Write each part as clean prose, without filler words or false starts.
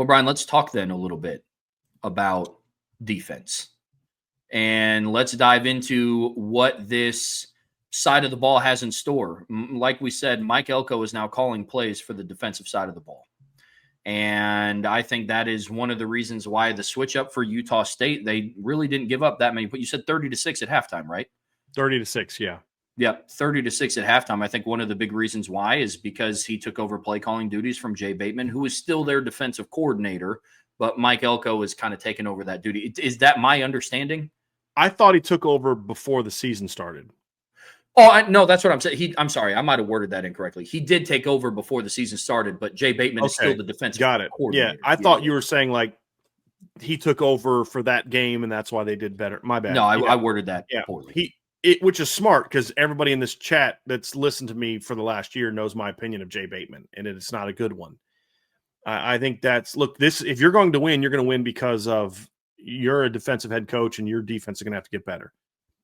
Well, Brian, let's talk then a little bit about defense. And let's dive into what this side of the ball has in store. Like we said, Mike Elko is now calling plays for the defensive side of the ball. And I think that is one of the reasons why the switch up for Utah State, they really didn't give up that many. But you said 30-6 at halftime, right? 30-6, yeah. Yep, 30-6 at halftime. I think one of the big reasons why is because he took over play calling duties from Jay Bateman, who is still their defensive coordinator, but Mike Elko is kind of taking over that duty. Is that my understanding? I thought he took over before the season started. Oh, no, that's what I'm saying. I'm sorry. I might have worded that incorrectly. He did take over before the season started, but Jay Bateman is still the defensive coordinator. Yeah, I thought you were saying like he took over for that game, and that's why they did better. My bad. No, I worded that poorly. Which is smart because everybody in this chat that's listened to me for the last year knows my opinion of Jay Bateman, and it's not a good one. I think if you're going to win, you're going to win because of you're a defensive head coach and your defense is going to have to get better.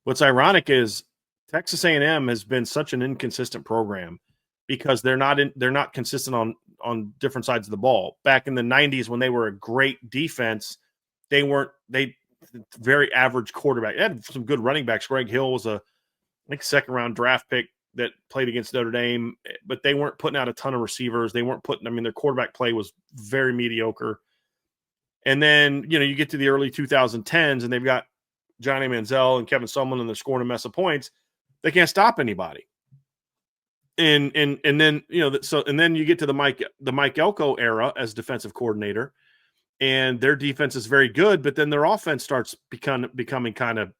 What's ironic is Texas A&M has been such an inconsistent program because they're not consistent on different sides of the ball. Back in the 90s when they were a great defense, they very average quarterback. They had some good running backs. Greg Hill was a second-round draft pick that played against Notre Dame, but they weren't putting out a ton of receivers. They weren't their quarterback play was very mediocre. And then, you get to the early 2010s, and they've got Johnny Manziel and Kevin Sumlin, and they're scoring a mess of points. They can't stop anybody. And then, and then you get to the Mike Elko era as defensive coordinator, and their defense is very good, but then their offense starts becoming kind of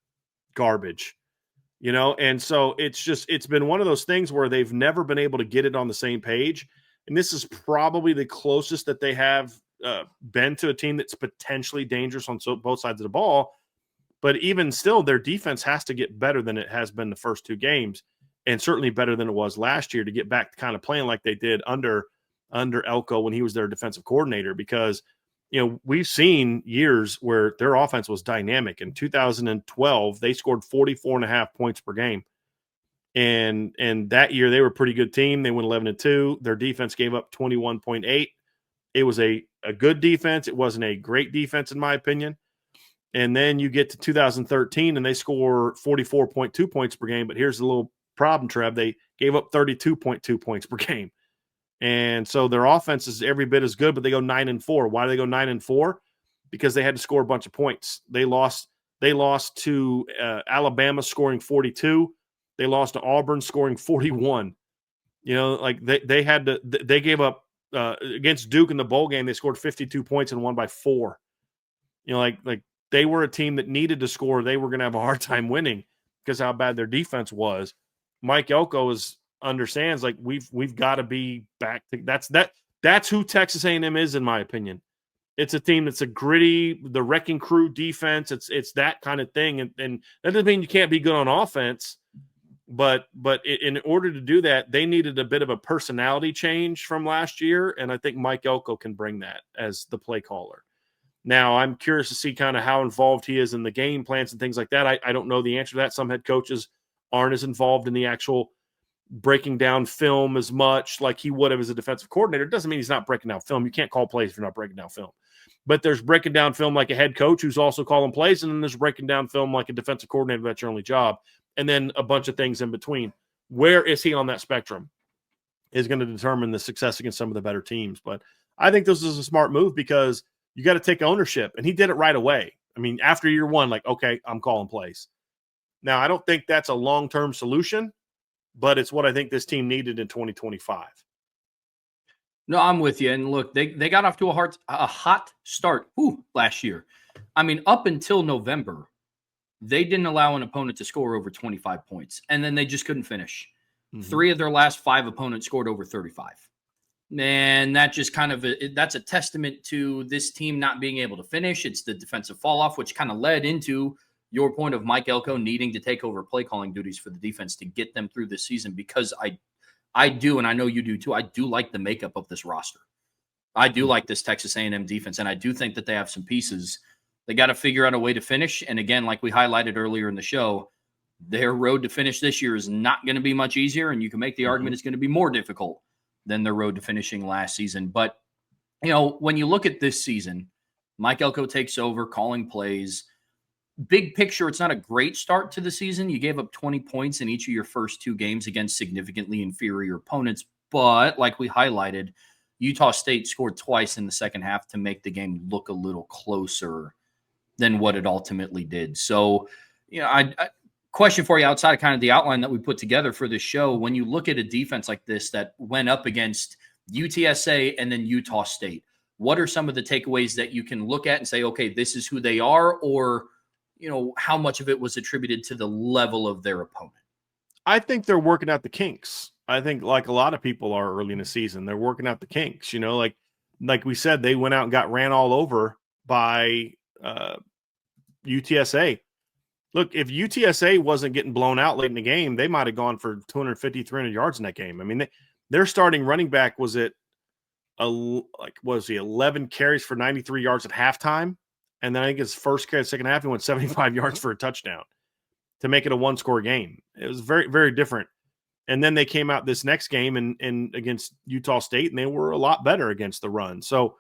garbage, and so it's been one of those things where they've never been able to get it on the same page. And this is probably the closest that they have been to a team that's potentially dangerous on both sides of the ball. But even still, their defense has to get better than it has been the first two games, and certainly better than it was last year to get back to kind of playing like they did under Elko when he was their defensive coordinator, because we've seen years where their offense was dynamic. In 2012, they scored 44.5 points per game. And that year they were a pretty good team. They went 11-2. Their defense gave up 21.8. It was a good defense. It wasn't a great defense, in my opinion. And then you get to 2013 and they score 44.2 points per game. But here's the little problem, Trev. They gave up 32.2 points per game. And so their offense is every bit as good, but they go 9-4. Why do they go 9-4? Because they had to score a bunch of points. They lost to Alabama scoring 42. They lost to Auburn scoring 41. They gave up against Duke in the bowl game. They scored 52 points and won by 4. They were a team that needed to score. They were going to have a hard time winning because how bad their defense was. Mike Elko understands we've got to be back to that's who Texas A&M is, in my opinion. It's a team that's a gritty, the wrecking crew defense. It's that kind of thing, and that doesn't mean you can't be good on offense, but in order to do that, they needed a bit of a personality change from last year, and I think Mike Elko can bring that as the play caller. Now, I'm curious to see kind of how involved he is in the game plans and things like that. I don't know the answer to that. Some head coaches aren't as involved in the actual breaking down film as much like he would have as a defensive coordinator. It doesn't mean he's not breaking down film. You can't call plays if you're not breaking down film. But there's breaking down film like a head coach who's also calling plays, and then there's breaking down film like a defensive coordinator. That's your only job. And then a bunch of things in between. Where is he on that spectrum is going to determine the success against some of the better teams. But I think this is a smart move because you got to take ownership. And he did it right away. I mean, after year one, okay, I'm calling plays. Now, I don't think that's a long-term solution, but it's what I think this team needed in 2025. No, I'm with you. And look, they got off to a hot start last year. I mean, up until November, they didn't allow an opponent to score over 25 points, and then they just couldn't finish. Mm-hmm. 3 of their last 5 opponents scored over 35. And that just that's a testament to this team not being able to finish. It's the defensive fall off, which kind of led into your point of Mike Elko needing to take over play calling duties for the defense to get them through this season, because I do, and I know you do too, I do like the makeup of this roster. I do like this Texas A&M defense, and I do think that they have some pieces. They got to figure out a way to finish. And again, like we highlighted earlier in the show, their road to finish this year is not going to be much easier, and you can make the argument it's going to be more difficult than their road to finishing last season. But When you look at this season, Mike Elko takes over calling plays. Big picture, it's not a great start to the season. You gave up 20 points in each of your first 2 games against significantly inferior opponents. But like we highlighted, Utah State scored twice in the second half to make the game look a little closer than what it ultimately did. So, I question for you outside of kind of the outline that we put together for this show. When you look at a defense like this that went up against UTSA and then Utah State, what are some of the takeaways that you can look at and say, okay, this is who they are, or how much of it was attributed to the level of their opponent? I think they're working out the kinks. I think like a lot of people are early in the season, they're working out the kinks, like we said, they went out and got ran all over by UTSA. Look, if UTSA wasn't getting blown out late in the game, they might have gone for 250, 300 yards in that game. I mean, their starting running back was at 11 carries for 93 yards at halftime. And then I think his first carry, second half, he went 75 yards for a touchdown to make it a one-score game. It was very, very different. And then they came out this next game and against Utah State, and they were a lot better against the run. So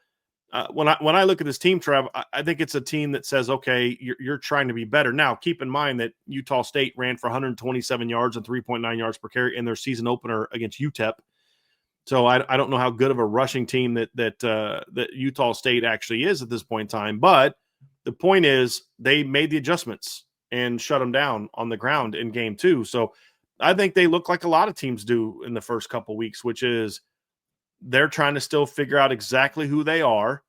when I look at this team, Trev, I think it's a team that says, okay, you're trying to be better. Now, keep in mind that Utah State ran for 127 yards and 3.9 yards per carry in their season opener against UTEP. So I don't know how good of a rushing team that Utah State actually is at this point in time. But the point is they made the adjustments and shut them down on the ground in game 2. So I think they look like a lot of teams do in the first couple of weeks, which is they're trying to still figure out exactly who they are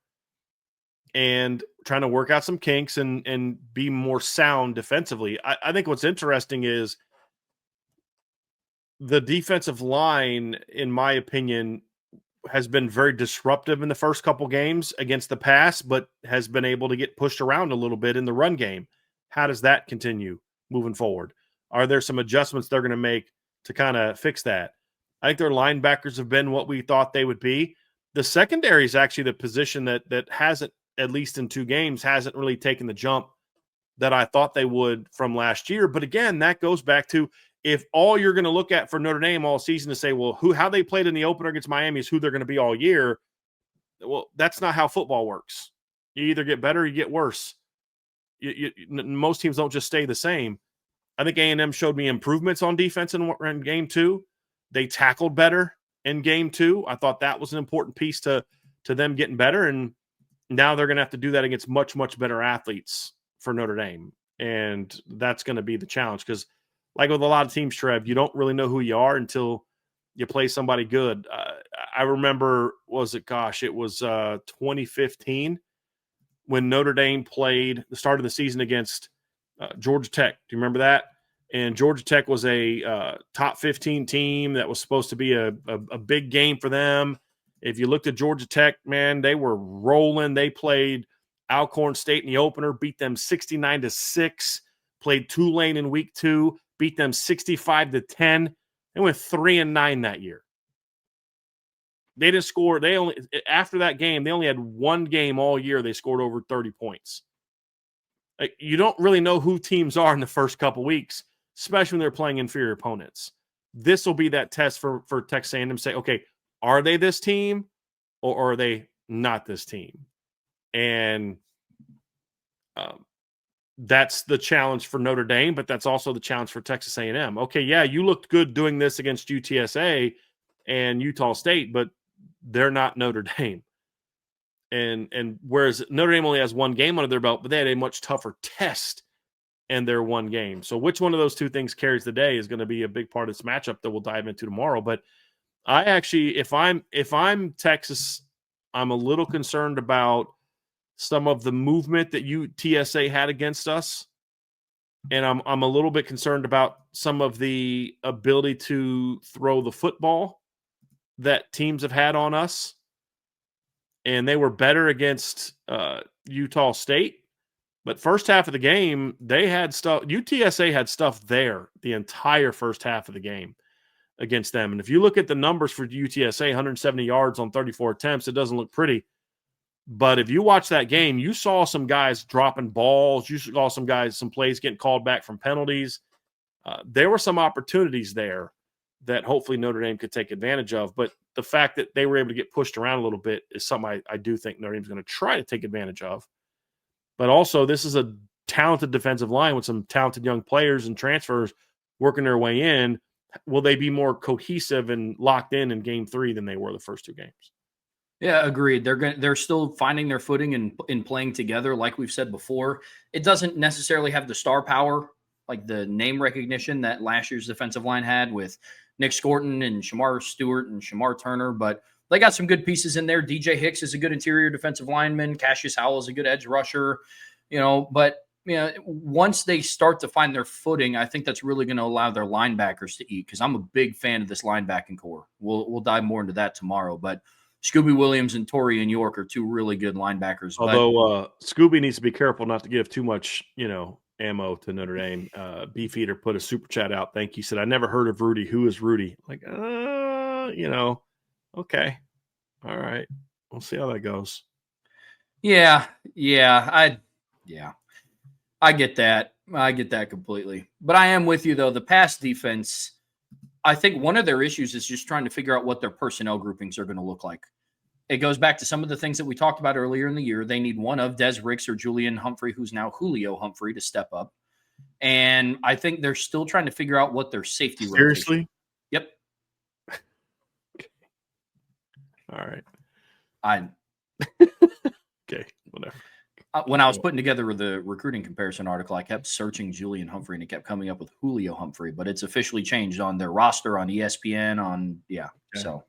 and trying to work out some kinks and be more sound defensively. I think what's interesting is the defensive line, in my opinion, has been very disruptive in the first couple games against the pass, but has been able to get pushed around a little bit in the run game. How does that continue moving forward? Are there some adjustments they're going to make to kind of fix that? I think their linebackers have been what we thought they would be. The secondary is actually the position that hasn't, at least in 2 games, hasn't really taken the jump that I thought they would from last year. But again, that goes back to, if all you're going to look at for Notre Dame all season to say, well, how they played in the opener against Miami is who they're going to be all year. Well, that's not how football works. You either get better or you get worse. Most teams don't just stay the same. I think A&M showed me improvements on defense in game 2. They tackled better in game 2. I thought that was an important piece to them getting better. And now they're going to have to do that against much, much better athletes for Notre Dame. And that's going to be the challenge, because like with a lot of teams, Trev, you don't really know who you are until you play somebody good. I remember, it was 2015 when Notre Dame played the start of the season against Georgia Tech. Do you remember that? And Georgia Tech was a top 15 team that was supposed to be a big game for them. If you looked at Georgia Tech, man, they were rolling. They played Alcorn State in the opener, beat them 69-6, played Tulane in week 2, beat them 65-10. They went 3-9 that year. They didn't score. After that game, they only had 1 game all year they scored over 30 points. You don't really know who teams are in the first couple weeks, especially when they're playing inferior opponents. This will be that test for Texas A&M to say, okay, are they this team or are they not this team? And that's the challenge for Notre Dame, but that's also the challenge for Texas A&M. Okay, yeah, you looked good doing this against UTSA and Utah State, but they're not Notre Dame. And whereas Notre Dame only has 1 game under their belt, but they had a much tougher test in their 1 game. So which one of those 2 things carries the day is going to be a big part of this matchup that we'll dive into tomorrow. But I actually, if I'm Texas, I'm a little concerned about some of the movement that UTSA had against us. And I'm a little bit concerned about some of the ability to throw the football that teams have had on us. And they were better against Utah State. But first half of the game, they had stuff. UTSA had stuff there the entire first half of the game against them. And if you look at the numbers for UTSA, 170 yards on 34 attempts, it doesn't look pretty. But if you watch that game, you saw some guys dropping balls. You saw some plays getting called back from penalties. There were some opportunities there that hopefully Notre Dame could take advantage of. But the fact that they were able to get pushed around a little bit is something I do think Notre Dame's going to try to take advantage of. But also, this is a talented defensive line with some talented young players and transfers working their way in. Will they be more cohesive and locked in Game 3 than they were the first 2 games? Yeah, agreed. They're still finding their footing in playing together, like we've said before. It doesn't necessarily have the star power, like the name recognition that last year's defensive line had with Nick Scorton and Shamar Stewart and Shamar Turner, but they got some good pieces in there. DJ Hicks is a good interior defensive lineman. Cassius Howell is a good edge rusher, but once they start to find their footing, I think that's really going to allow their linebackers to eat, because I'm a big fan of this linebacking core. We'll dive more into that tomorrow, but Scooby Williams and Torian York are 2 really good linebackers. Although Scooby needs to be careful not to give too much, ammo to Notre Dame. Beefeater put a super chat out. Thank you. Said, I never heard of Rudy. Who is Rudy? Like, okay. All right. We'll see how that goes. Yeah. I get that. I get that completely. But I am with you, though. The pass defense, I think one of their issues is just trying to figure out what their personnel groupings are going to look like. It goes back to some of the things that we talked about earlier in the year. They need one of Des Ricks or Julian Humphrey, who's now Julio Humphrey, to step up. And I think they're still trying to figure out what their safety Seriously? rotation. Yep. All right. Okay, whatever. When I was putting together the recruiting comparison article, I kept searching Julian Humphrey, and it kept coming up with Julio Humphrey, but it's officially changed on their roster, on ESPN, Okay. So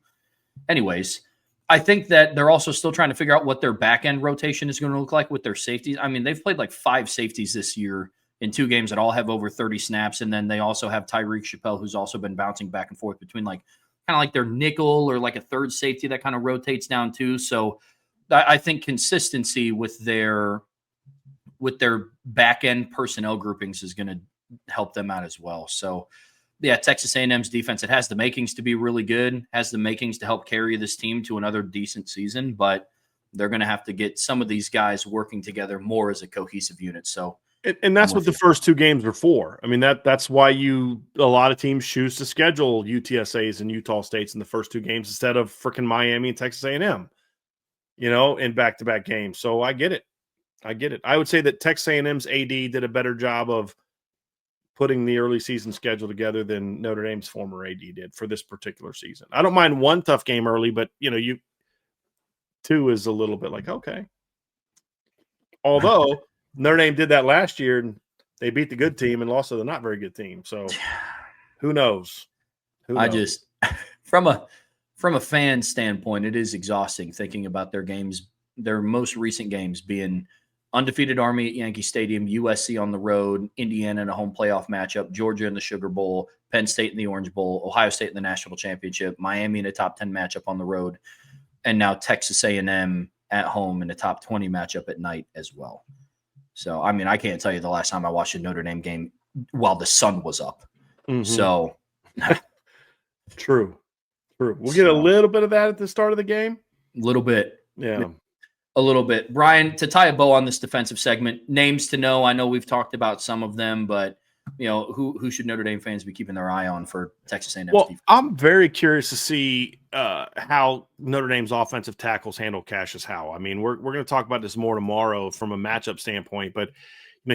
anyways, I think that they're also still trying to figure out what their back end rotation is going to look like with their safeties. I mean, they've played like 5 safeties this year in 2 games that all have over 30 snaps. And then they also have Tyreek Chappelle, who's also been bouncing back and forth between kind of like their nickel or like a third safety that kind of rotates down too. So I think consistency with their back end personnel groupings is going to help them out as well. So yeah, Texas A&M's defense, it has the makings to be really good, has the makings to help carry this team to another decent season, but they're going to have to get some of these guys working together more as a cohesive unit. So, and that's what the first 2 games are for. I mean, that's why a lot of teams choose to schedule UTSAs and Utah States in the first 2 games instead of freaking Miami and Texas A&M, in back-to-back games. So I get it. I would say that Texas A&M's AD did a better job of putting the early season schedule together than Notre Dame's former AD did for this particular season. I don't mind one tough game early, but 2 is a little bit like, okay. Although Notre Dame did that last year and they beat the good team and lost to the not very good team. So who knows? I just from a fan standpoint, it is exhausting thinking about their games, their most recent games being undefeated Army at Yankee Stadium, USC on the road, Indiana in a home playoff matchup, Georgia in the Sugar Bowl, Penn State in the Orange Bowl, Ohio State in the National Championship, Miami in a top 10 matchup on the road, and now Texas A&M at home in a top 20 matchup at night as well. So, I mean, I can't tell you the last time I watched a Notre Dame game while the sun was up. Mm-hmm. So, True. We'll get a little bit of that at the start of the game. A little bit. Yeah. A little bit. Brian, to tie a bow on this defensive segment, names to know. I know we've talked about some of them, but who should Notre Dame fans be keeping their eye on for Texas A&M's defense? I'm very curious to see how Notre Dame's offensive tackles handle Cassius Howell. I mean, we're going to talk about this more tomorrow from a matchup standpoint, but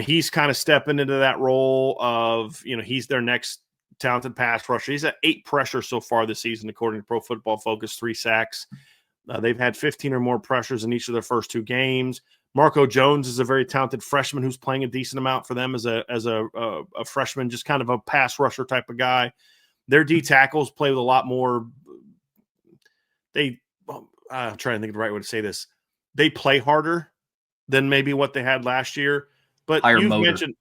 he's kind of stepping into that role of he's their next talented pass rusher. He's at 8 pressures so far this season, according to Pro Football Focus, 3 sacks. They've had 15 or more pressures in each of their first 2 games. Marco Jones is a very talented freshman who's playing a decent amount for them as a freshman, just kind of a pass rusher type of guy. Their D tackles play with a lot more. I'm trying to think of the right way to say this. They play harder than maybe what they had last year. But you've mentioned,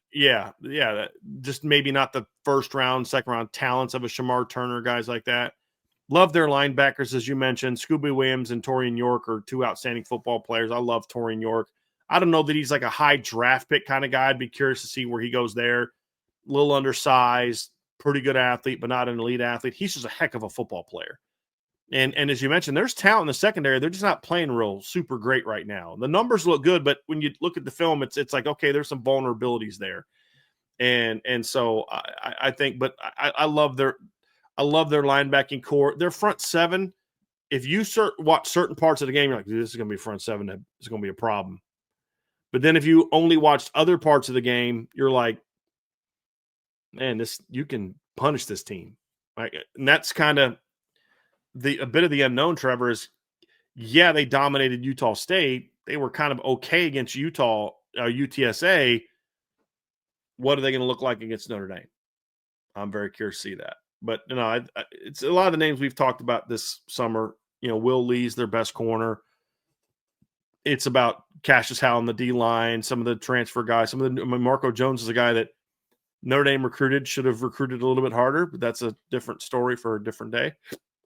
just maybe not the first round, second round talents of a Shamar Turner, guys like that. Love their linebackers, as you mentioned. Scooby Williams and Torian York are 2 outstanding football players. I love Torian York. I don't know that he's like a high draft pick kind of guy. I'd be curious to see where he goes there. A little undersized, pretty good athlete, but not an elite athlete. He's just a heck of a football player. And as you mentioned, there's talent in the secondary. They're just not playing real super great right now. The numbers look good, but when you look at the film, it's like, okay, there's some vulnerabilities there. And so I think, but I love I love their linebacking core. Their front seven, if you watch certain parts of the game, you're like, dude, this is going to be front seven. It's going to be a problem. But then if you only watched other parts of the game, you're like, man, you can punish this team. Right? And that's kind of a bit of the unknown, Trevor, is, yeah, they dominated Utah State. They were kind of okay against UTSA. What are they going to look like against Notre Dame? I'm very curious to see that. But it's a lot of the names we've talked about this summer. Will Lee's their best corner. It's about Cassius Howell on the D line, some of the transfer guys, Marco Jones is a guy that Notre Dame should have recruited a little bit harder, but that's a different story for a different day.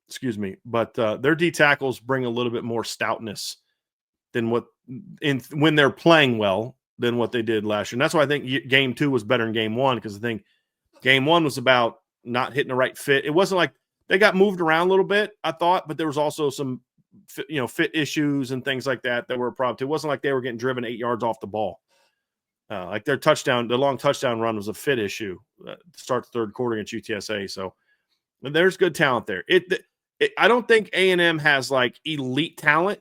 Excuse me. But their D tackles bring a little bit more stoutness than when they're playing well than what they did last year. And that's why I think game 2 was better than game 1, because I think game 1 was about not hitting the right fit. It wasn't like they got moved around a little bit, I thought, but there was also some fit issues and things like that were a problem too. It wasn't like they were getting driven 8 yards off the ball. Like the long touchdown run was a fit issue to start the third quarter against UTSA. So there's good talent there. I don't think A&M has like elite talent.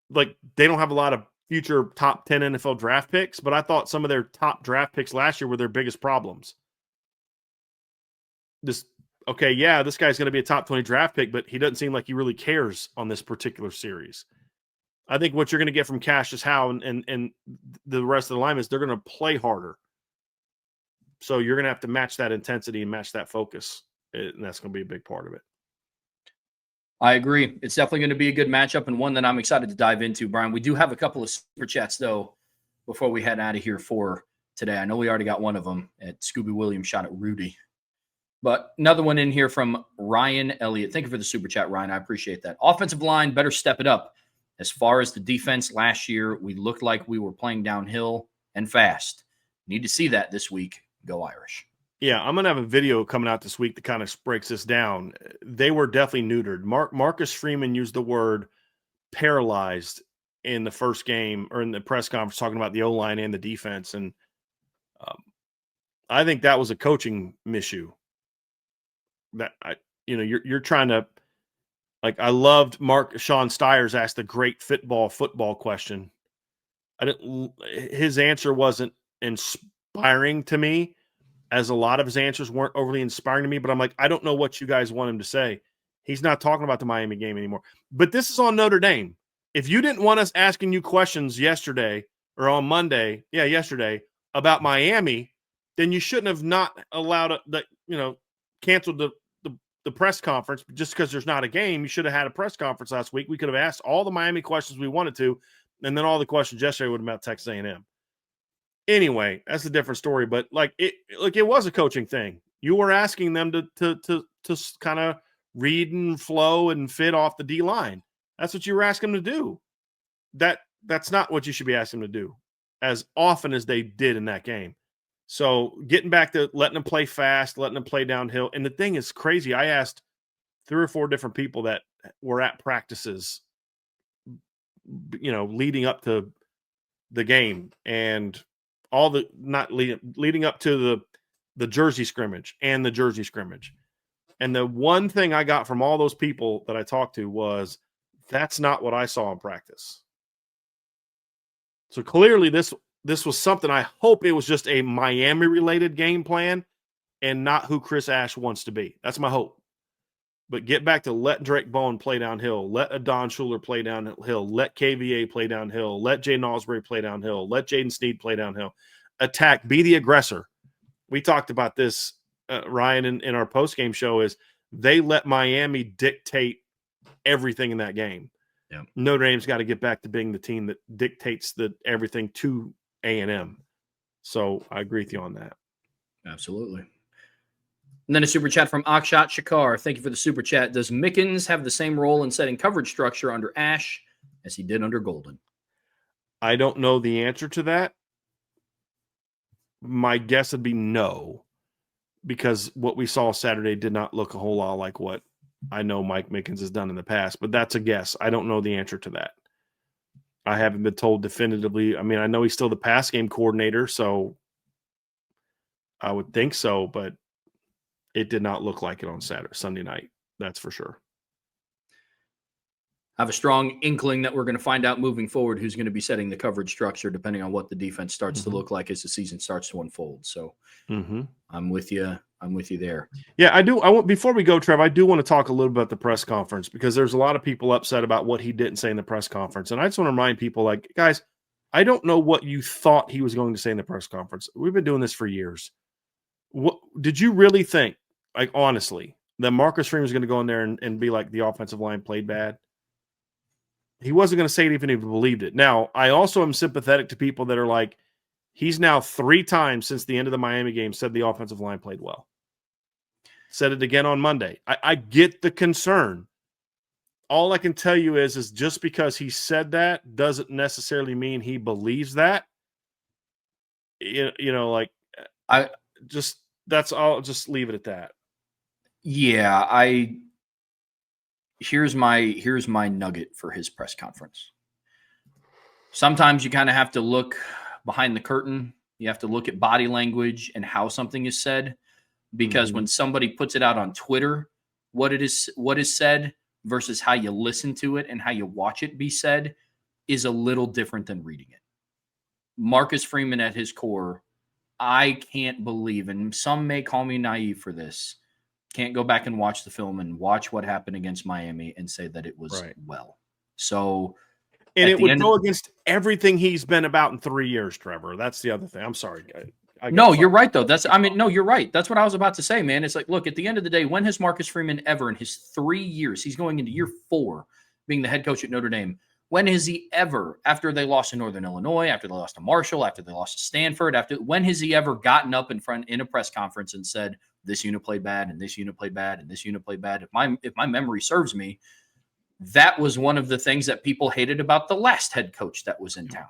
Like they don't have a lot of future top 10 NFL draft picks, but I thought some of their top draft picks last year were their biggest problems. This guy's going to be a top 20 draft pick, but he doesn't seem like he really cares on this particular series. I think what you're going to get from Cassius Howell and the rest of the line is they're going to play harder. So you're going to have to match that intensity and match that focus, and that's going to be a big part of it. I agree. It's definitely going to be a good matchup and one that I'm excited to dive into, Brian. We do have a couple of super chats, though, before we head out of here for today. I know we already got one of them at Scooby Williams shot at Rudy. But another one in here from Ryan Elliott. Thank you for the super chat, Ryan. I appreciate that. Offensive line better step it up. As far as the defense last year, we looked like we were playing downhill and fast. Need to see that this week. Go Irish. Yeah, I'm going to have a video coming out this week that kind of breaks this down. They were definitely neutered. Marcus Freeman used the word paralyzed in the first game or in the press conference talking about the O-line and the defense. And I think that was a coaching issue. That you're trying to, like, I loved Sean Stiers asked the great football question. His answer wasn't inspiring to me, as a lot of his answers weren't overly inspiring to me, but I'm like, I don't know what you guys want him to say. He's not talking about the Miami game anymore. But this is on Notre Dame. If you didn't want us asking you questions yesterday or on Monday, yesterday, about Miami, then you shouldn't have not allowed canceled the press conference just because there's not a game. You should have had a press conference last week. We could have asked all the Miami questions we wanted to, and then all the questions yesterday would have been about Texas A&M. Anyway, that's a different story. But it was a coaching thing. You were asking them to kind of read and flow and fit off the D line. That's what you were asking them to do. That's not what you should be asking them to do as often as they did in that game. So getting back to letting them play fast, letting them play downhill. And the thing is crazy. I asked 3 or 4 different people that were at practices, leading up to the game and all the leading up to the jersey scrimmage and the jersey scrimmage. And the one thing I got from all those people that I talked to was, that's not what I saw in practice. So clearly this was something. I hope it was just a Miami-related game plan and not who Chris Ash wants to be. That's my hope. But get back to let Drake Bowen play downhill. Let Adon Schuler play downhill. Let KVA play downhill. Let Jaden Osbury play downhill. Let Jaden Sneed play downhill. Attack. Be the aggressor. We talked about this, Ryan, in our postgame show, is they let Miami dictate everything in that game. Yeah. Notre Dame's got to get back to being the team that dictates everything to A&M. So I agree with you on that. Absolutely. And then a super chat from Akshat Shakar. Thank you for the super chat. Does Mickens have the same role in setting coverage structure under Ash as he did under Golden? I don't know the answer to that. My guess would be no, because what we saw Saturday did not look a whole lot like what I know Mike Mickens has done in the past, but that's a guess. I don't know the answer to that. I haven't been told definitively. I mean, I know he's still the pass game coordinator, so I would think so, but it did not look like it on Sunday night. That's for sure. I have a strong inkling that we're going to find out moving forward who's going to be setting the coverage structure depending on what the defense starts to look like as the season starts to unfold. So I'm with you. I'm with you there. Yeah, I do. Before we go, Trev, I do want to talk a little bit about the press conference because there's a lot of people upset about what he didn't say in the press conference. And I just want to remind people, like, guys, I don't know what you thought he was going to say in the press conference. We've been doing this for years. What did you really think, like, honestly, that Marcus Freeman was going to go in there and be like, the offensive line played bad? He wasn't going to say it even if he believed it. Now, I also am sympathetic to people that are like, he's now 3 times since the end of the Miami game said the offensive line played well. Said it again on Monday. I get the concern. All I can tell you is just because he said that doesn't necessarily mean he believes that. Like that's all. Just leave it at that. Yeah, here's my nugget for his press conference. Sometimes you kind of have to look behind the curtain. You have to look at body language and how something is said, because when somebody puts it out on Twitter, what is said versus how you listen to it and how you watch it be said is a little different than reading it. Marcus Freeman at his core, I can't believe, and some may call me naive for this, can't go back and watch the film and watch what happened against Miami and say that it was well. So, and it would go against everything he's been about in 3 years, Trevor. That's the other thing. I'm sorry. No, you're right, though. No, you're right. That's what I was about to say, man. It's like, look, at the end of the day, when has Marcus Freeman ever in his 3 years, he's going into year 4 being the head coach at Notre Dame, when has he ever, after they lost to Northern Illinois, after they lost to Marshall, after they lost to Stanford, when has he ever gotten up in front in a press conference and said, this unit played bad, and this unit played bad, and this unit played bad? If my memory serves me, that was one of the things that people hated about the last head coach that was in town.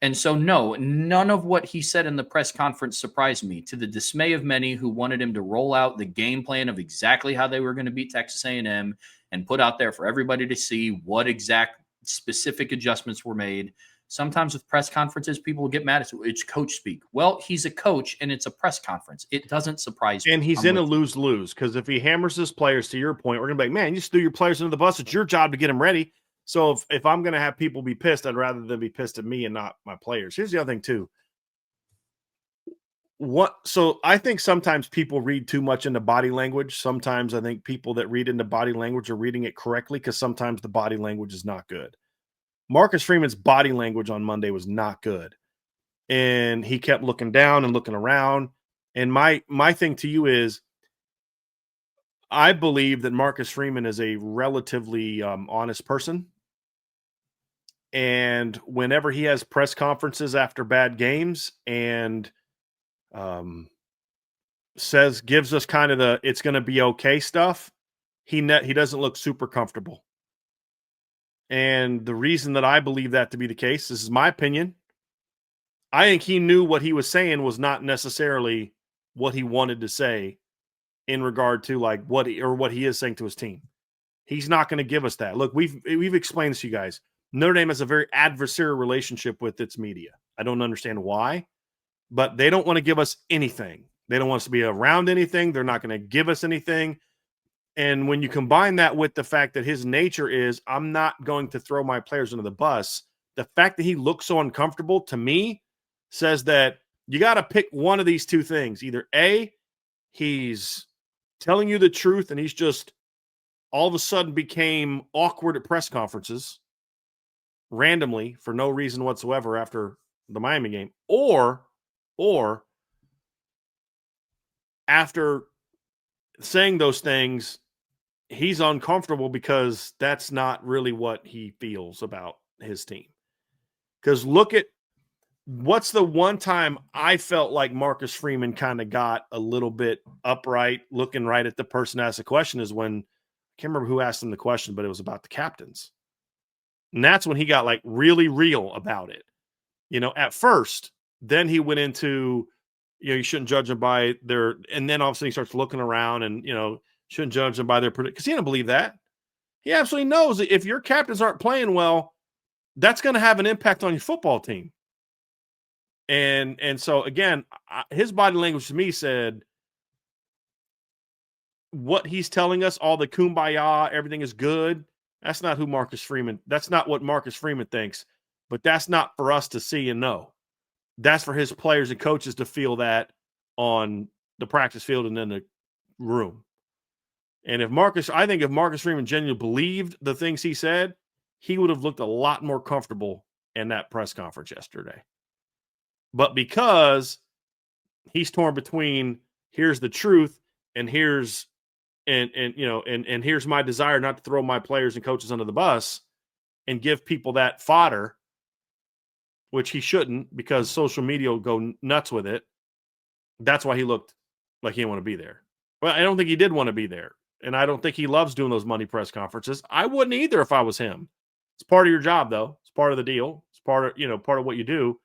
And so, no, none of what he said in the press conference surprised me, to the dismay of many who wanted him to roll out the game plan of exactly how they were going to beat Texas A&M and put out there for everybody to see what exact specific adjustments were made. Sometimes with press conferences, people will get mad at it. It's coach speak. Well, he's a coach, and it's a press conference. It doesn't surprise me. And he's in a lose-lose, because if he hammers his players, to your point, we're going to be like, man, you just threw your players into the bus. It's your job to get them ready. So if I'm going to have people be pissed, I'd rather them be pissed at me and not my players. Here's the other thing, too. So I think sometimes people read too much into body language. Sometimes I think people that read into body language are reading it correctly, because sometimes the body language is not good. Marcus Freeman's body language on Monday was not good. And he kept looking down and looking around. And my thing to you is, I believe that Marcus Freeman is a relatively honest person. And whenever he has press conferences after bad games and gives us kind of the it's going to be okay stuff, he doesn't look super comfortable. And the reason that I believe that to be the case, this is my opinion, I think he knew what he was saying was not necessarily what he wanted to say in regard to like what he is saying to his team. He's not going to give us that. Look, we've explained this to you guys. Notre Dame has a very adversarial relationship with its media. I don't understand why, but they don't want to give us anything. They don't want us to be around anything. They're not going to give us anything. And when you combine that with the fact that his nature is, I'm not going to throw my players under the bus, the fact that he looks so uncomfortable, to me, says that you got to pick one of these two things. Either A, he's telling you the truth and he's just all of a sudden became awkward at press conferences randomly for no reason whatsoever after the Miami game, or after saying those things, he's uncomfortable because that's not really what he feels about his team. Because look at what's the one time I felt like Marcus Freeman kind of got a little bit upright, looking right at the person asked the question, is when, I can't remember who asked him the question, but it was about the captains. And that's when he got like really real about it. At first, then he went into, you shouldn't judge them by their, and then all of a sudden he starts looking around and, shouldn't judge them by their, because he didn't believe that. He absolutely knows that if your captains aren't playing well, that's going to have an impact on your football team. And so again, his body language to me said, what he's telling us, all the kumbaya, everything is good. That's not who Marcus Freeman. That's not what Marcus Freeman thinks. But that's not for us to see and know. That's for his players and coaches to feel that on the practice field and in the room. And I think if Marcus Freeman genuinely believed the things he said, he would have looked a lot more comfortable in that press conference yesterday. But because he's torn between here's the truth and here's here's my desire not to throw my players and coaches under the bus and give people that fodder, which he shouldn't because social media will go nuts with it. That's why he looked like he didn't want to be there. Well, I don't think he did want to be there. And I don't think he loves doing those money press conferences. I wouldn't either if I was him. It's part of your job, though. It's part of the deal. It's part of what you do.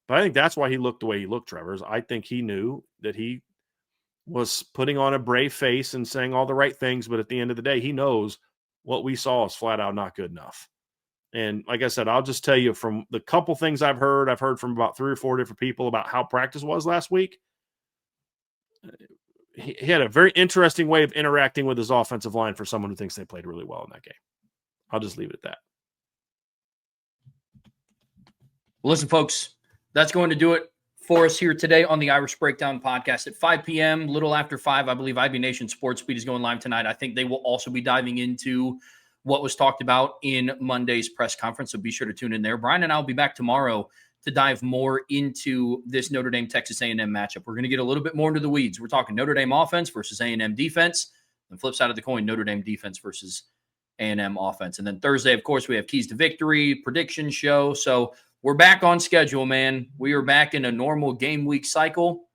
But I think that's why he looked the way he looked, Trevor. I think he knew that he was putting on a brave face and saying all the right things. But at the end of the day, he knows what we saw is flat out not good enough. And like I said, I'll just tell you from the couple things I've heard from about 3 or 4 different people about how practice was last week. He had a very interesting way of interacting with his offensive line for someone who thinks they played really well in that game. I'll just leave it at that. Well, listen, folks, that's going to do it for us here today on the Irish Breakdown podcast at 5 p.m., little after 5. I believe IB Nation Sports Beat is going live tonight. I think they will also be diving into what was talked about in Monday's press conference, so be sure to tune in there. Brian and I will be back tomorrow to dive more into this Notre Dame Texas A&M matchup. We're going to get a little bit more into the weeds. We're talking Notre Dame offense versus A&M defense. And flip side of the coin, Notre Dame defense versus A&M offense. And then Thursday, of course, we have Keys to Victory, prediction show. So we're back on schedule, man. We are back in a normal game week cycle.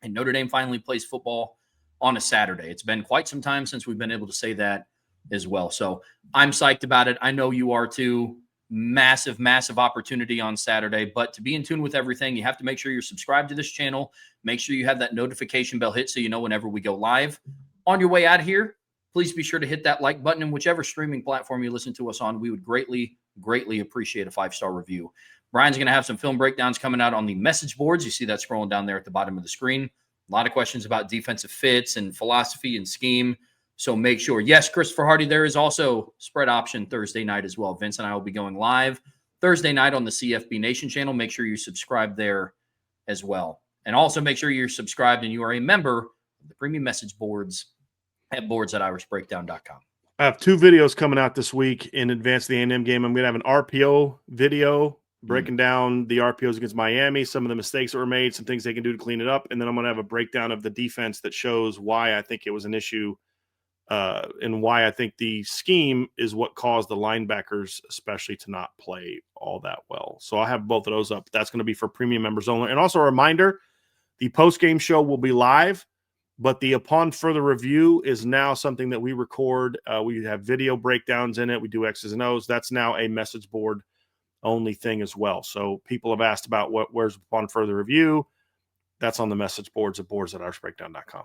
And Notre Dame finally plays football on a Saturday. It's been quite some time since we've been able to say that as well. So I'm psyched about it. I know you are too. Massive, massive opportunity on Saturday. But to be in tune with everything, you have to make sure you're subscribed to this channel. Make sure you have that notification bell hit so you know whenever we go live. On your way out of here, please be sure to hit that like button in whichever streaming platform you listen to us on. We would greatly, greatly appreciate a 5-star review. Brian's going to have some film breakdowns coming out on the message boards. You see that scrolling down there at the bottom of the screen. A lot of questions about defensive fits and philosophy and scheme. So make sure. Yes, Christopher Hardy, there is also spread option Thursday night as well. Vince and I will be going live Thursday night on the CFB Nation channel. Make sure you subscribe there as well. And also make sure you're subscribed and you are a member of the premium message boards at boards@irishbreakdown.com. I have 2 videos coming out this week in advance of the A&M game. I'm going to have an RPO video breaking down the RPOs against Miami, some of the mistakes that were made, some things they can do to clean it up. And then I'm going to have a breakdown of the defense that shows why I think it was an issue and why I think the scheme is what caused the linebackers especially to not play all that well. So I'll have both of those up. That's going to be for premium members only. And also a reminder, the post-game show will be live, but the Upon Further Review is now something that we record. We have video breakdowns in it. We do X's and O's. That's now a message board only thing as well. So people have asked about where's Upon Further Review. That's on the message boards at boards@irishbreakdown.com.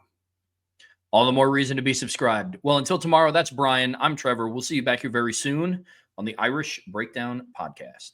All the more reason to be subscribed. Well, until tomorrow, that's Brian. I'm Trevor. We'll see you back here very soon on the Irish Breakdown podcast.